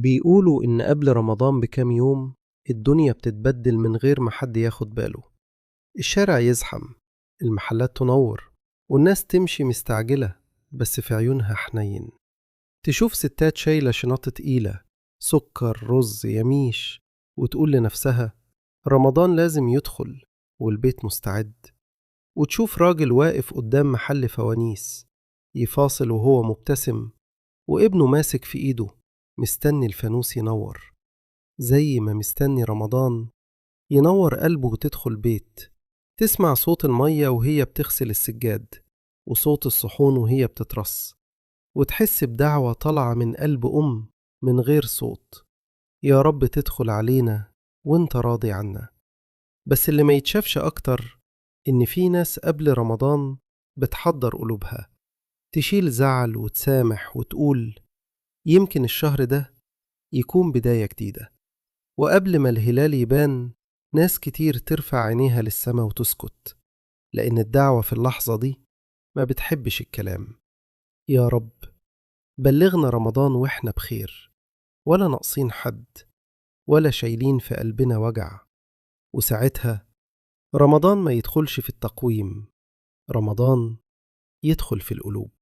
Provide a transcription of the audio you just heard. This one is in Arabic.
بيقولوا إن قبل رمضان بكام يوم الدنيا بتتبدل من غير ما حد ياخد باله. الشارع يزحم، المحلات تنور، والناس تمشي مستعجلة بس في عيونها حنين. تشوف ستات شايلة شنطة تقيلة، سكر رز يميش، وتقول لنفسها رمضان لازم يدخل والبيت مستعد. وتشوف راجل واقف قدام محل فوانيس يفاصل وهو مبتسم، وابنه ماسك في ايده مستني الفانوس ينور، زي ما مستني رمضان ينور قلبه وتدخل بيت. تسمع صوت المية وهي بتغسل السجاد، وصوت الصحون وهي بتترص، وتحس بدعوة طالعة من قلب من غير صوت: يا رب تدخل علينا وانت راضي عنا. بس اللي ما يتشافش أكتر إن في ناس قبل رمضان بتحضر قلوبها، تشيل زعل وتسامح وتقول يمكن الشهر ده يكون بداية جديدة. وقبل ما الهلال يبان ناس كتير ترفع عينيها للسما وتسكت، لأن الدعوة في اللحظة دي ما بتحبش الكلام. يا رب بلغنا رمضان وإحنا بخير، ولا ناقصين حد، ولا شايلين في قلبنا وجع. وساعتها رمضان ما يدخلش في التقويم، رمضان يدخل في القلوب.